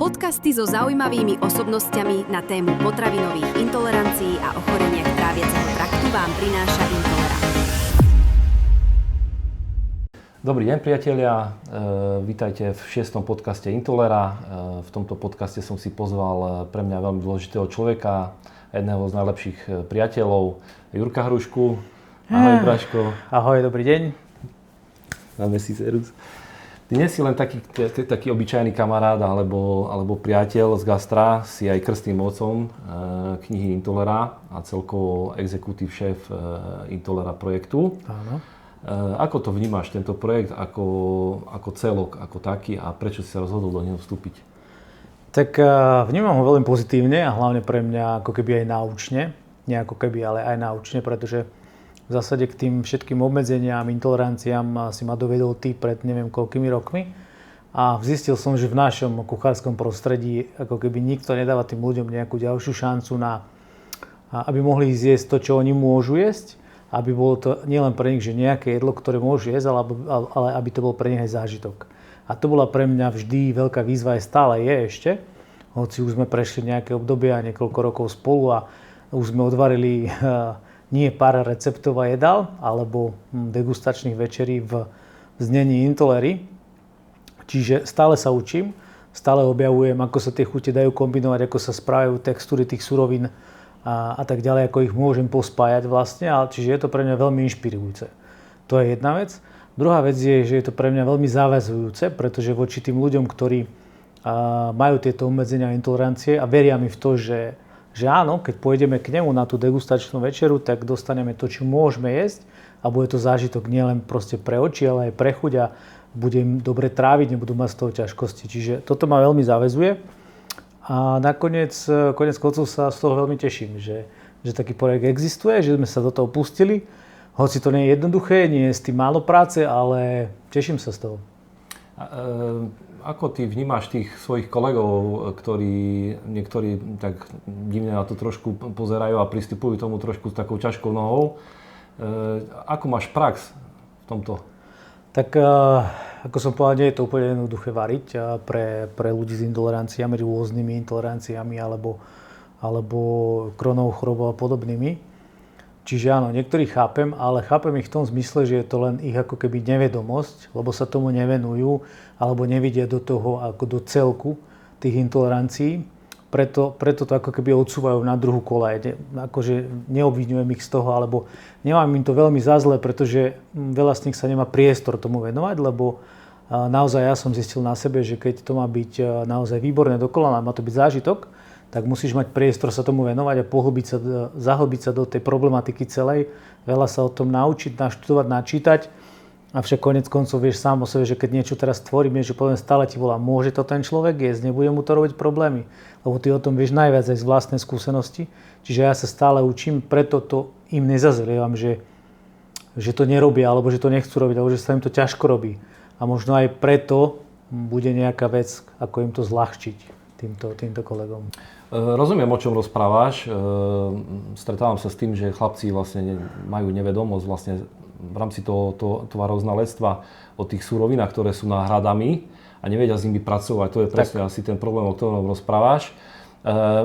Podcasty so zaujímavými osobnosťami na tému potravinových intolerancií a ochoreniach tráviaceho traktu vám prináša Intolera. Dobrý deň, priatelia. Vítajte v 6. podcaste Intolera. V tomto podcaste som si pozval pre mňa veľmi dôležitého človeka, jedného z najlepších priateľov, Jurka Hrušku. Ahoj, Braško. Ahoj, dobrý deň. Dáme si serus. Ty nie si len taký obyčajný kamarát alebo priateľ z gastra, si aj krstným otcom knihy Intolera a celkovo exekutív šéf Intolera projektu. Áno. Ako to vnímaš, tento projekt, ako celok, ako taký a prečo si sa rozhodol do neho vstúpiť? Tak vnímam ho veľmi pozitívne a hlavne pre mňa ako keby aj náučne. Nie ako keby, ale aj náučne, pretože v zásade k tým všetkým obmedzeniam, intoleranciám si ma dovedol ty pred neviem koľkými rokmi. A zistil som, že v našom kuchárskom prostredí ako keby nikto nedáva tým ľuďom nejakú ďalšiu šancu aby mohli zjesť to, čo oni môžu jesť. Aby bolo to nielen pre nich, že nejaké jedlo, ktoré môžu jesť, ale aby to bol pre nich aj zážitok. A to bola pre mňa vždy veľká výzva, aj stále je ešte. Hoci už sme prešli nejaké obdobia, niekoľko rokov spolu a už sme odvarili nie pár receptov a jedál, alebo degustačných večerí v znení Intolery. Čiže stále sa učím, stále objavujem, ako sa tie chute dajú kombinovať, ako sa správajú textúry tých surovín a tak ďalej, ako ich môžem pospájať vlastne. Čiže je to pre mňa veľmi inšpirujúce. To je jedna vec. Druhá vec je, že je to pre mňa veľmi záväzujúce, pretože voči tým ľuďom, ktorí majú tieto obmedzenia a intolerancie a veria mi v to, že áno, keď pôjdeme k nemu na tú degustačnú večeru, tak dostaneme to, čo môžeme jesť a bude to zážitok nielen proste pre oči, ale aj pre chuť a bude im dobre tráviť, nebudú mať z toho ťažkosti. Čiže toto ma veľmi zaväzuje a nakoniec koncov sa z toho veľmi teším, že taký projekt existuje, že sme sa do toho pustili. Hoci to nie je jednoduché, nie je s tým málo práce, ale teším sa z toho. Ako ty vnímaš tých svojich kolegov, ktorí niektorí tak divne na to trošku pozerajú a pristupujú tomu trošku s takou ťažkou nohou? Ako máš prax v tomto? Tak ako som povedal, nie je to úplne jednoduché variť pre ľudí s intoleranciami, rôznymi intoleranciami alebo Crohnovou chorobou a podobnými. Čiže áno, niektorých chápem, ale chápem ich v tom zmysle, že je to len ich ako keby nevedomosť, lebo sa tomu nevenujú alebo nevidia do toho ako do celku tých intolerancií. Preto to ako keby odsúvajú na druhú kolaj. Akože neobviňujem ich z toho, alebo nemám im to veľmi za zlé, pretože veľa z nich sa nemá priestor tomu venovať, lebo naozaj ja som zistil na sebe, že keď to má byť naozaj výborné dokola, má to byť zážitok, tak musíš mať priestor sa tomu venovať a zahlbiť sa do tej problematiky celej, veľa sa o tom naučiť, naštudovať, načítať. Avšak konec koncov vieš sám o sebe, že keď niečo teraz tvorím, že poviem stále ti volá, môže to ten človek jesť, nebude mu to robiť problémy, lebo ty o tom vieš najviac aj z vlastnej skúsenosti. Čiže ja sa stále učím, preto to im nezazlievam, že to nerobia, alebo že to nechcú robiť, alebo že sa im to ťažko robí. A možno aj preto bude nejaká vec, ako im to zľahčiť týmto kolegom. Rozumiem, o čom rozprávaš. Stretávam sa s tým, že chlapci vlastne majú nevedomosť vlastne v rámci toho tvaroználectva o tých surovinách, ktoré sú náhradami a nevedia s nimi pracovať. To je presne asi ten problém, o ktorom rozprávaš.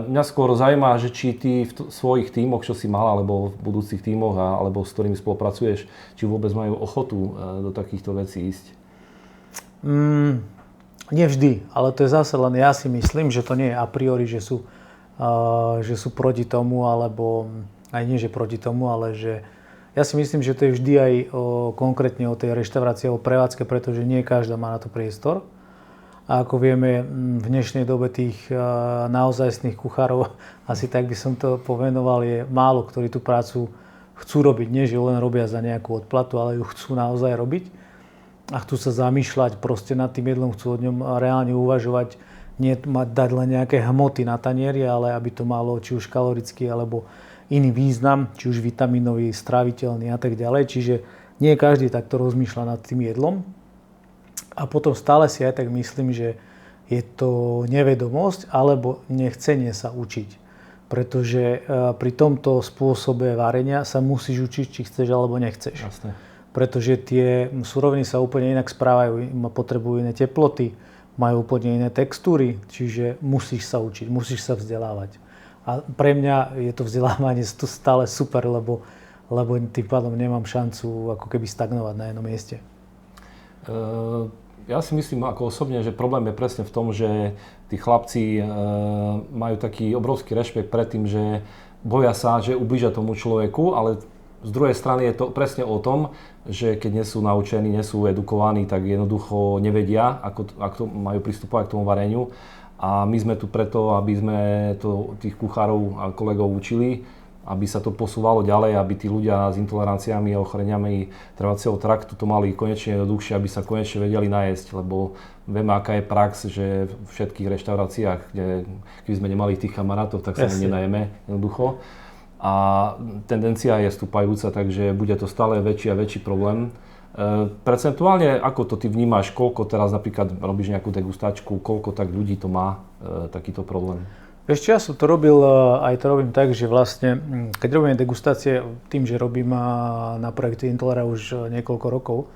Mňa skôr zaujíma, že či ty v svojich tímoch, čo si mal, alebo v budúcich tímoch, alebo s ktorými spolupracuješ, či vôbec majú ochotu do takýchto vecí ísť? Nie vždy, ale to je zase len ja si myslím, že to nie je a priori, že sú proti tomu, alebo aj nie, že proti tomu, ale že ja si myslím, že to je vždy aj konkrétne o tej reštaurácii alebo prevádzke, pretože nie každá má na to priestor. A ako vieme, v dnešnej dobe tých naozajstných kuchárov, asi tak by som to povenoval, je málo, ktorí tú prácu chcú robiť. Nie, že len robia za nejakú odplatu, ale ju chcú naozaj robiť. A chcú sa zamýšľať proste nad tým jedlom, chcú o ňom reálne uvažovať, nie dať len nejaké hmoty na tanieri, ale aby to malo či už kalorický alebo iný význam, či už vitamínový, stráviteľný a tak ďalej. Čiže nie každý takto rozmýšľa nad tým jedlom. A potom stále si aj tak myslím, že je to nevedomosť alebo nechcenie sa učiť. Pretože pri tomto spôsobe varenia sa musíš učiť, či chceš alebo nechceš. Jasné. Pretože tie suroviny sa úplne inak správajú, potrebujú iné teploty, majú úplne iné textúry, čiže musíš sa učiť, musíš sa vzdelávať. A pre mňa je to vzdelávanie stále super, lebo tým pádom nemám šancu ako keby stagnovať na jednom mieste. Ja si myslím ako osobne, že problém je presne v tom, že tí chlapci majú taký obrovský rešpekt pred tým, že boja sa, že ublížia tomu človeku, ale z druhej strany je to presne o tom, že keď nie sú naučení, nie sú edukovaní, tak jednoducho nevedia, ako majú pristupovať k tomu vareniu. A my sme tu preto, aby sme tých kuchárov a kolegov učili, aby sa to posúvalo ďalej, aby tí ľudia s intoleranciami a ochoreniami trávacieho traktu to mali konečne jednoduchšie, aby sa konečne vedeli najesť, lebo vieme, aká je prax, že v všetkých reštauráciách, keby sme nemali tých kamarátov, tak sa nenajeme jednoducho. A tendencia je stúpajúca, takže bude to stále väčší a väčší problém. Percentuálne, ako to ty vnímaš, koľko teraz napríklad robíš nejakú degustačku, koľko tak ľudí to má takýto problém? Ešte ja som to robil, aj to robím tak, že vlastne, keď robíme degustácie, tým, že robím na projekte Intolera už niekoľko rokov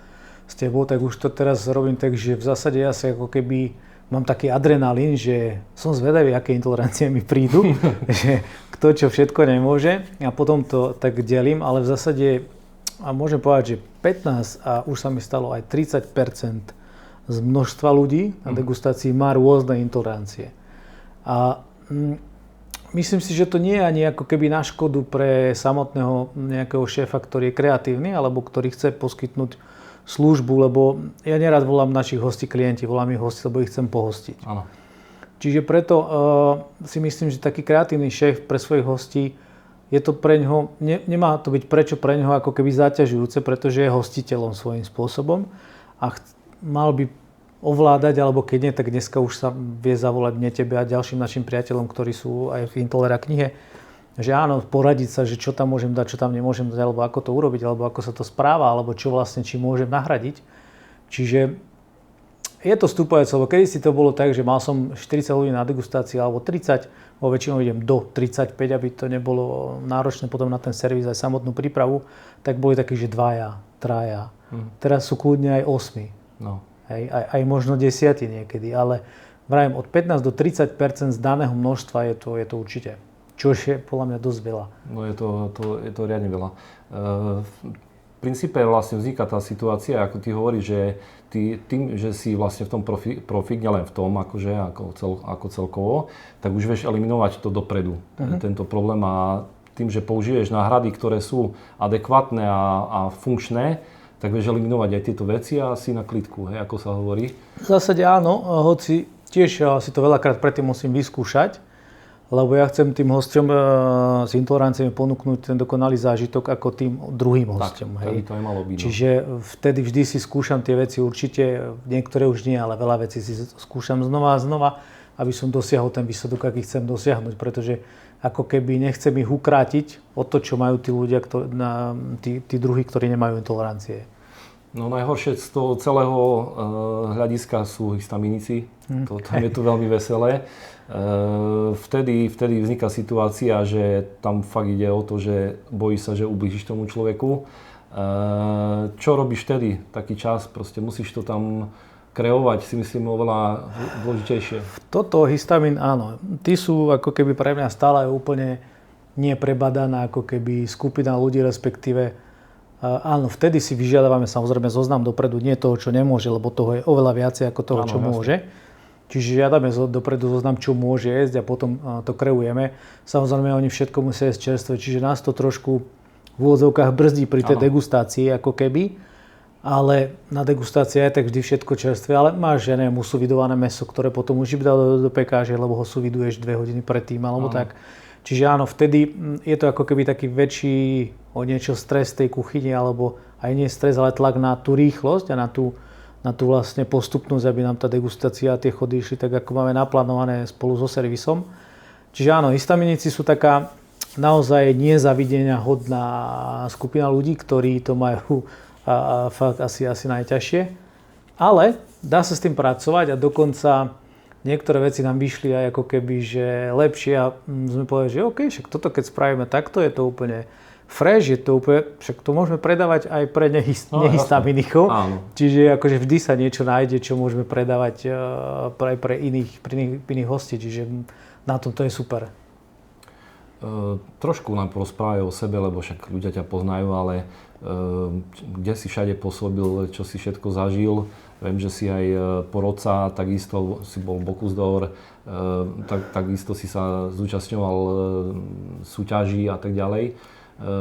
s tebou, tak už to teraz robím tak, že v zásade ja sa ako keby mám taký adrenalín, že som zvedavý, aké intolerancie mi prídu, že kto čo všetko nemôže a potom to tak delím, ale v zásade a môžem povedať, že 15 a už sa mi stalo aj 30% z množstva ľudí na degustácii má rôzne intolerancie. A myslím si, že to nie je ani ako keby na škodu pre samotného nejakého šéfa, ktorý je kreatívny alebo ktorý chce poskytnúť službu, lebo ja nerad volám našich hostí klienti, volám ich hosti, lebo ich chcem pohostiť. Áno. Čiže preto si myslím, že taký kreatívny šéf pre svojich hostí je to pre ňoho, nemá to byť prečo pre ňoho ako keby záťažujúce, pretože je hostiteľom svojím spôsobom a mal by ovládať, alebo keď nie, tak dneska už sa vie zavolať mne, tebe a ďalším našim priateľom, ktorí sú aj v Intolera knihe, že áno, poradiť sa, že čo tam môžem dať, čo tam nemôžem dať, alebo ako to urobiť, alebo ako sa to správa, alebo čo vlastne, či môžem nahradiť. Čiže je to stúpajúce, lebo kedysi to bolo tak, že mal som 40 ľudí na degustácii, alebo 30, vo väčšinou idem do 35, aby to nebolo náročné potom na ten servis aj samotnú prípravu, tak boli takí, že 2, 3. Teraz sú kľudne aj 8. No. Hej, aj možno 10 niekedy, ale vravím, od 15 do 30% z daného množstva je to určite. Čo je podľa mňa dosť veľa. No je to riadne veľa. V princípe vlastne vzniká tá situácia, ako ty hovoríš, že ty tým, že si vlastne v tom profík, nielen v tom, akože, ako celkovo, tak už vieš eliminovať to dopredu, tento problém a tým, že použiješ náhrady, ktoré sú adekvátne a funkčné, tak vieš eliminovať aj tieto veci a si na klidku, hej, ako sa hovorí. V zásade áno, hoci tiež si to veľakrát predtým musím vyskúšať, lebo ja chcem tým hosťom s intoleranciami ponúknuť ten dokonalý zážitok ako tým druhým hosťom. Tak, to aj malo byť. Čiže vtedy vždy si skúšam tie veci určite, niektoré už nie, ale veľa vecí si skúšam znova a znova, aby som dosiahol ten výsledok, aký chcem dosiahnuť, pretože ako keby nechcem ich ukrátiť o to, čo majú tí ľudia, tí druhí, ktorí nemajú intolerancie. No najhoršie z toho celého hľadiska sú histaminici. Tam je to veľmi veselé. Vtedy vzniká situácia, že tam fakt ide o to, že bojí sa, že ublížiš tomu človeku. Čo robíš vtedy? Taký čas, proste musíš to tam kreovať, si myslím, oveľa dôležitejšie. Toto histamín, áno. Tí sú ako keby pre mňa stále úplne neprebadaná ako keby skupina ľudí, respektíve áno, vtedy si vyžiadavame samozrejme zoznam dopredu, nie toho, čo nemôže, lebo toho je oveľa viacej ako toho, čo môže. Čiže žiadame dopredu zoznam, čo môže jesť a potom to kreujeme. Samozrejme, oni všetko musia jesť čerstvé, čiže nás to trošku v úvodzovkách brzdí pri tej degustácii, ako keby. Ale na degustácii je tak vždy všetko čerstvé, ale máš, ja neviem, usuvidované mäso, ktoré potom už dá do pekáže, lebo ho suviduješ 2 hodiny predtým, alebo tak. Čiže áno, vtedy je to ako keby taký väčší o niečo stres tej kuchyni, alebo aj nie stres, ale tlak na tú rýchlosť a na tú vlastne postupnosť, aby nám tá degustácia a tie chody išli tak, ako máme naplánované spolu so servisom. Čiže áno, histaminici sú taká naozaj nezavidenia hodná skupina ľudí, ktorí to majú a fakt asi najťažšie. Ale dá sa s tým pracovať a dokonca niektoré veci nám vyšli aj ako keby, že lepšie a sme povedali, že OK, však toto keď spravíme takto, je to úplne fresh, je to úplne, však to môžeme predávať aj pre nehistaminikov. Čiže akože vždy sa niečo nájde, čo môžeme predávať pre iných hostí, čiže na tom to je super. Trošku nám porozprávaj o sebe, lebo však ľudia ťa poznajú, ale kde si všade pôsobil, čo si všetko zažil. Viem, že si aj porodca, takisto si bol Bocuse d'Or, takisto si sa zúčastňoval súťaží a tak ďalej.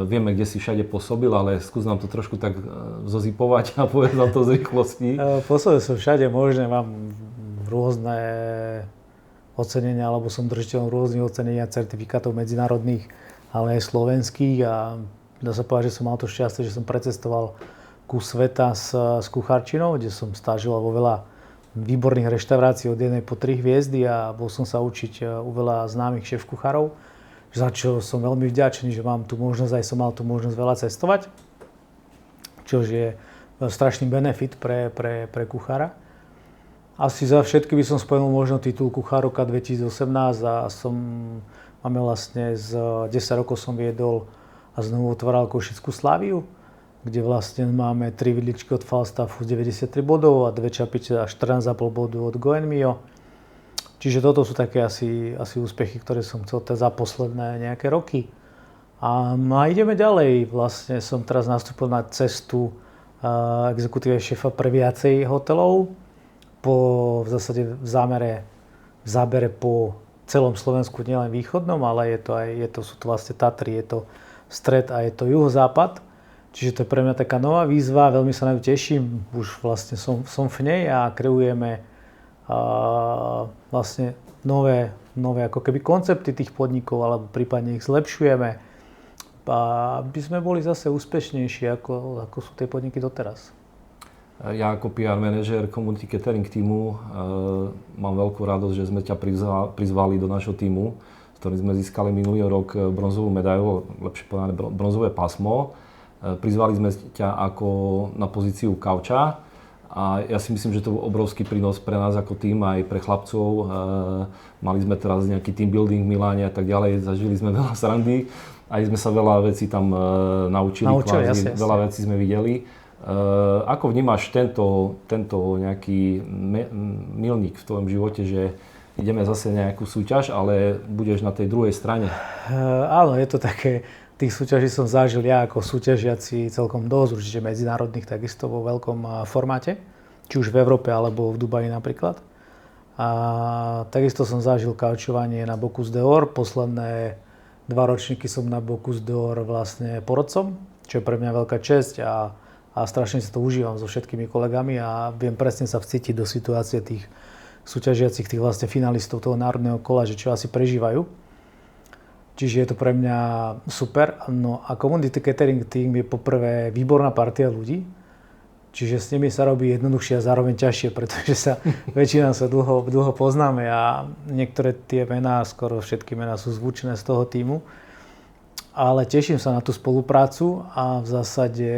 Vieme, kde si všade pôsobil, ale skús nám to trošku tak zozipovať a povedz nám to z rýchlosti. Pôsobil som všade možné, mám rôzne ocenenia, alebo som držiteľom rôznych ocenenia, certifikátov medzinárodných, ale aj slovenských a dá sa povedať, že som mal to šťastie, že som precestoval kus sveta s kuchárčinou, kde som stážoval vo veľa výborných reštaurácií od 1 po 3 hviezdy a bol som sa učiť u veľa známych šéf-kuchárov, za čo som veľmi vďačný, že mám tú možnosť, aj som mal tú možnosť veľa cestovať, čo je strašný benefit pre kuchára. Asi za všetky by som spomenul možno titul Kuchár roka 2018 a máme vlastne 10 rokov som viedol a znovu otváral Košickú Slaviu, kde vlastne máme 3 vidličky od Falstaffu 93 bodov a 2 čapiče a 14,5 bodu od Goemio. Čiže toto sú také asi úspechy, ktoré som chcel za posledné nejaké roky. A ideme ďalej. Vlastne som teraz nastúpil na cestu exekutíve šéfa pre viacej hotelov. V zásade v zábere po celom Slovensku, nielen východnom, ale sú to vlastne Tatry, je to stred a je to juhozápad. Čiže to je pre mňa taká nová výzva, veľmi sa na ňu teším. Už vlastne som v nej a kreujeme vlastne nové ako keby koncepty tých podnikov, alebo prípadne ich zlepšujeme, aby sme boli zase úspešnejší, ako sú tie podniky doteraz. Ja ako PR manažer Community Catering týmu mám veľkú radosť, že sme ťa prizvali do našho týmu, s ktorým sme získali minulý rok bronzovú medailu, lepšie povedané bronzové pásmo. Prizvali sme ťa ako na pozíciu kauča a ja si myslím, že to bol obrovský prínos pre nás ako tým, aj pre chlapcov. Mali sme teraz nejaký team building v Miláne a tak ďalej, zažili sme veľa srandy, aj sme sa veľa vecí tam naučili kvázi, veľa vecí sme videli. Ako vnímaš tento nejaký milník v tvojom živote, že ideme zase nejakú súťaž, ale budeš na tej druhej strane? Áno, je to také, tých súťaží som zažil ja ako súťažiaci celkom dosť, určite medzinárodných, takisto vo veľkom formáte, či už v Európe alebo v Dubaji napríklad. A takisto som zažil kaučovanie na Bocuse d'Or, posledné 2 ročníky som na Bocuse d'Or vlastne porodcom, čo je pre mňa veľká česť a strašne si to užívam so všetkými kolegami a viem presne sa vcítiť do situácie tých súťažiacich, tých vlastne finalistov toho národného kola, že čo asi prežívajú. Čiže je to pre mňa super. No a Community Catering Team je poprvé výborná partia ľudí, čiže s nimi sa robí jednoduchšie a zároveň ťažšie, pretože väčšina sa dlho poznáme a niektoré tie mená, skoro všetky mená sú zvučné z toho týmu. Ale teším sa na tú spoluprácu a v zásade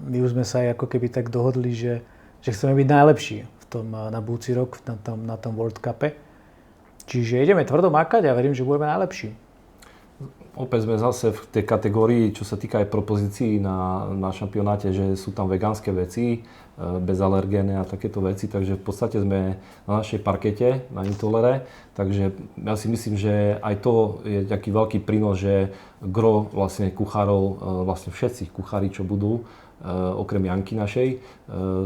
my už sme sa aj ako keby tak dohodli, že chceme byť najlepší na budúci rok na tom World Cupe. Čiže ideme tvrdo makať a verím, že budeme najlepší. Opäť sme zase v tej kategórii, čo sa týka aj propozícií na šampionáte, že sú tam vegánske veci, bezalergénne a takéto veci, takže v podstate sme na našej parkete, na Intolere, takže ja si myslím, že aj to je taký veľký prínos, že gro vlastne kuchárov, vlastne všetci kuchári, čo budú, okrem Janky našej,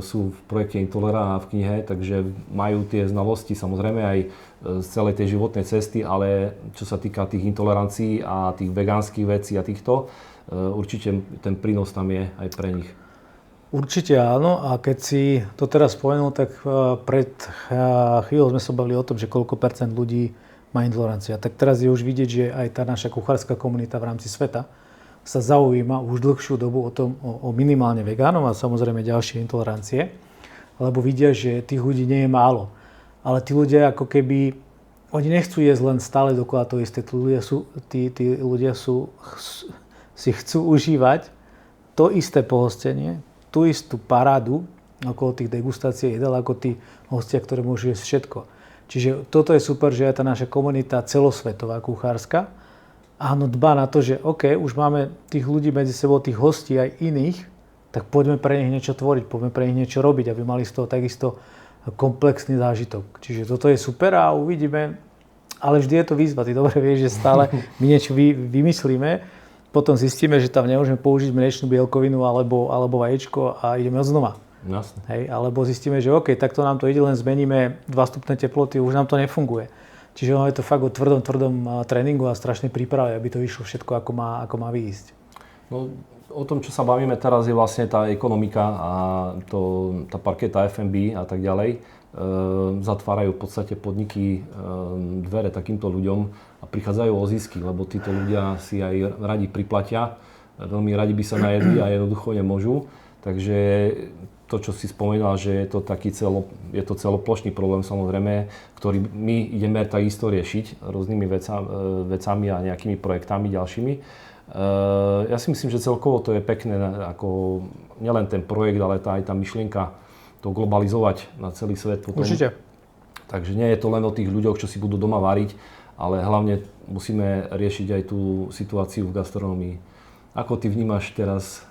sú v projekte Intolera a v knihe, takže majú tie znalosti samozrejme aj z celej tej životnej cesty, ale čo sa týka tých intolerancií a tých vegánskych vecí a týchto, určite ten prínos tam je aj pre nich. Určite áno a keď si to teraz spomenul, tak pred chvíľou sme sa bavili o tom, že koľko percent ľudí má intolerancia. Tak teraz je už vidieť, že aj tá naša kuchárska komunita v rámci sveta sa zaujíma už dlhšiu dobu o minimálne vegánov a samozrejme ďalšie intolerancie, lebo vidia, že tých ľudí nie je málo. Ale tí ľudia ako keby, oni nechcú jesť len stále dokola to isté, tí ľudia si chcú užívať to isté pohostenie, tú istú parádu okolo tých degustácií jedál ako tí hostia, ktorí môžu jesť všetko. Čiže toto je super, že je tá naša komunita celosvetová kuchárska áno, dbá na to, že OK, už máme tých ľudí medzi sebou, tých hostí aj iných, tak poďme pre nich niečo tvoriť, poďme pre nich niečo robiť, aby mali z toho takisto komplexný zážitok. Čiže toto je super a uvidíme, ale vždy je to výzva. Ty dobre vieš, že stále my niečo vymyslíme, potom zistíme, že tam nemôžeme použiť mliečnú bielkovinu alebo vaječko a ideme odznova. Jasne. Hej, alebo zistíme, že OK, takto nám to ide, len zmeníme 2 stupne teploty, už nám to nefunguje. Čiže je to fakt o tvrdom tréningu a strašnej príprave, aby to vyšlo všetko, ako má vyísť. No, o tom, čo sa bavíme teraz, je vlastne tá ekonomika a tá parketa F&B a tak ďalej. Zatvárajú v podstate podniky dvere takýmto ľuďom a prichádzajú o zisky, lebo títo ľudia si aj radi priplatia. Veľmi radi by sa najedli a jednoducho nemôžu. Takže to, čo si spomínal, že je to taký celoplošný problém samozrejme, ktorý my ideme takisto riešiť rôznymi vecami a nejakými projektami ďalšími. Ja si myslím, že celkovo to je pekné, ako nielen ten projekt, ale aj tá myšlienka to globalizovať na celý svet. Potom. Určite. Takže nie je to len o tých ľuďoch, čo si budú doma variť, ale hlavne musíme riešiť aj tú situáciu v gastronómii. Ako ty vnímaš teraz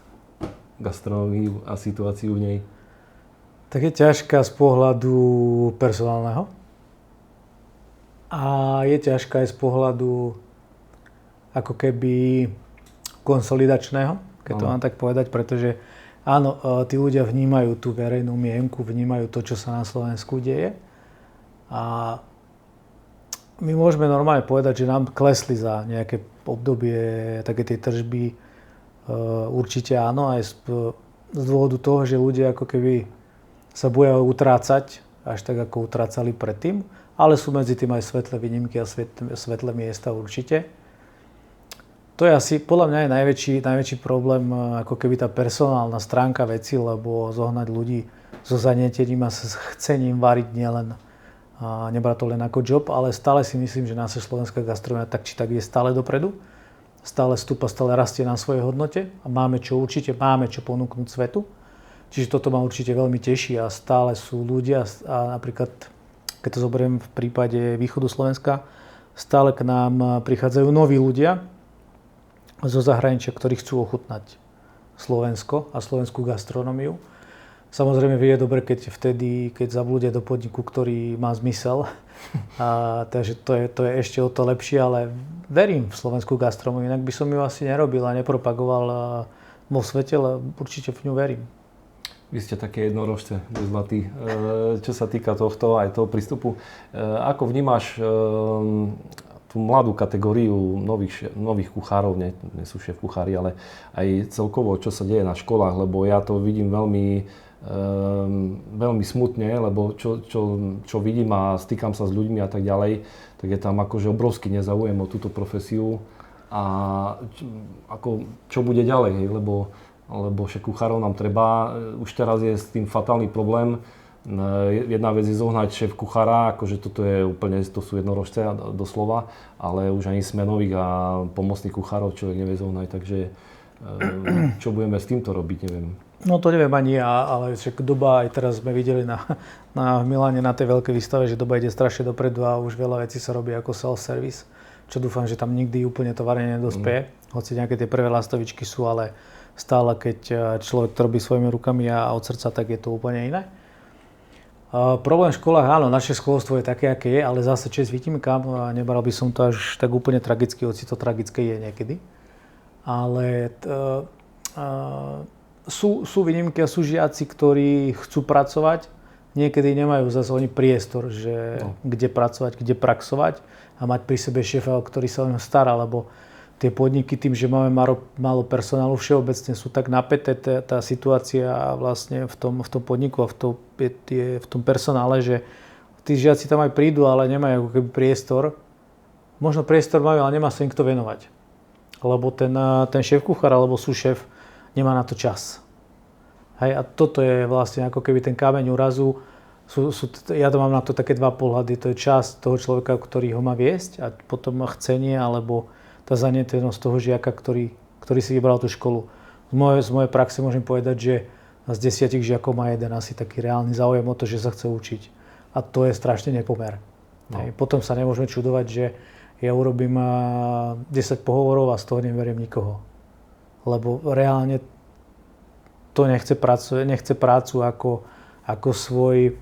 gastronómiu a situáciu v nej? Tak je ťažká z pohľadu personálneho a je ťažká aj z pohľadu ako keby konsolidačného, keď to mám tak povedať, pretože áno, tí ľudia vnímajú tú verejnú mienku, vnímajú to, čo sa na Slovensku deje a my môžeme normálne povedať, že nám klesli za nejaké obdobie také tie tržby. Určite áno, aj z dôvodu toho, že ľudia ako keby sa boja utrácať, až tak ako utrácali predtým, ale sú medzi tým aj svetlé výnimky a svetlé miesta určite. To je asi podľa mňa aj najväčší problém, ako keby tá personálna stránka veci, lebo zohnať ľudí so zanietením a s chcením variť nielen, nebrať to len ako job, ale stále si myslím, že naša slovenská gastronomia tak či tak je stále dopredu. Stále stúpa, stále rastie na svojej hodnote a máme čo ponúknuť svetu. Čiže toto ma určite veľmi teší a stále sú ľudia a napríklad, keď to zoberiem v prípade východu Slovenska, stále k nám prichádzajú noví ľudia zo zahraničia, ktorí chcú ochutnať Slovensko a slovenskú gastronómiu. Samozrejme je dobre, keď zablúdia do podniku, ktorý má zmysel. Takže to je ešte o to lepšie, ale verím v slovenskú gastronómiu, inak by som ju asi nerobil a nepropagoval vo svete, ale určite v ňu verím. Vy ste také jednorožce, zlatý, čo sa týka tohto aj toho prístupu. Ako vnímaš tú mladú kategóriu nových kuchárov, nie sú šéf kuchári, ale aj celkovo, čo sa deje na školách, lebo ja to vidím veľmi smutne, lebo čo vidím a stýkam sa s ľuďmi a tak ďalej, tak je tam akože obrovský nezáujem o túto profesiu a čo bude ďalej, hej, lebo však kuchárov nám treba. Už teraz je s tým fatálny problém. Jedna vec je zohnať šéf kuchára, akože toto je úplne, to sú jednorožce doslova, ale už ani smenových a pomocných kuchárov človek nevie zohnať, takže čo budeme s týmto robiť, neviem. No to neviem ani ja, ale však doba, aj teraz sme videli v Miláne na tej veľkej výstave, že doba ide strašne dopredu a už veľa vecí sa robí ako self-service, čo dúfam, že tam nikdy úplne to varenie nedospeje. Hoci nejaké tie prvé lastovičky sú, ale stále keď človek to robí svojimi rukami a od srdca, tak je to úplne iné. Problém v školách, áno, naše školstvo je také, aké je, ale zase čest výnimkám, nebral by som to až tak úplne tragicky, hoci to tragické je niekedy. Ale sú výnimky a sú žiaci, ktorí chcú pracovať, niekedy nemajú zase oni priestor, že kde pracovať, kde praxovať a mať pri sebe šéfa, ktorý sa o ňom stará, lebo tie podniky tým, že máme málo personálu všeobecne, sú tak napäté tá situácia vlastne v tom podniku a v tom personále, že tí žiaci tam aj prídu, ale nemajú ako keby priestor. Možno priestor majú, ale nemá sa im kto venovať. Lebo ten šéf kuchár alebo súšéf nemá na to čas. Hej, a toto je vlastne ako keby ten kameň úrazu. Ja to mám na to také dva pohľady. To je čas toho človeka, ktorý ho má viesť a potom má chcenie alebo tá zanietenosť toho žiaka, ktorý si vybral tú školu. Z mojej praxe môžem povedať, že z 10 žiakov má jeden asi taký reálny záujem o to, že sa chce učiť. A to je strašne nepomer. No. Potom sa nemôžeme čudovať, že Ja urobím 10 pohovorov a z toho neverím nikoho. Lebo reálne to nechce prácu ako svoj,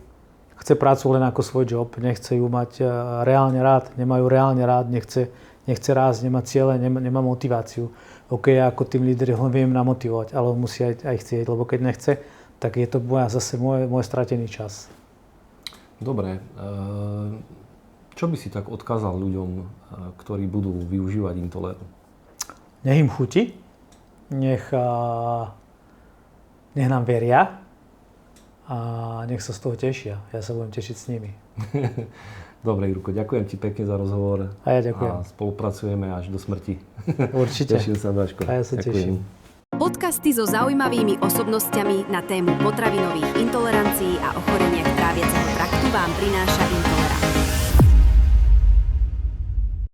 chce prácu len ako svoj job, nechce ju mať reálne rád, nemajú reálne rád, nechce rásť, nemá ciele, nemá motiváciu. OK, ja ako tým líder ho viem namotivovať, ale on musí aj chcieť, lebo keď nechce, tak je to zase môj stratený čas. Dobre. Čo by si tak odkázal ľuďom, ktorí budú využívať Intoleru? Nech im chutí, nech nám veria a nech sa z toho tešia. Ja sa budem tešiť s nimi. Dobre, Jurko, ďakujem ti pekne za rozhovor. A ja ďakujem. A spolupracujeme až do smrti. Určite. Teším sa, Daško. A ja sa teším. Podcasty so zaujímavými osobnostiami na tému potravinových intolerancií a ochoreniach tráviaceho traktu vám prináša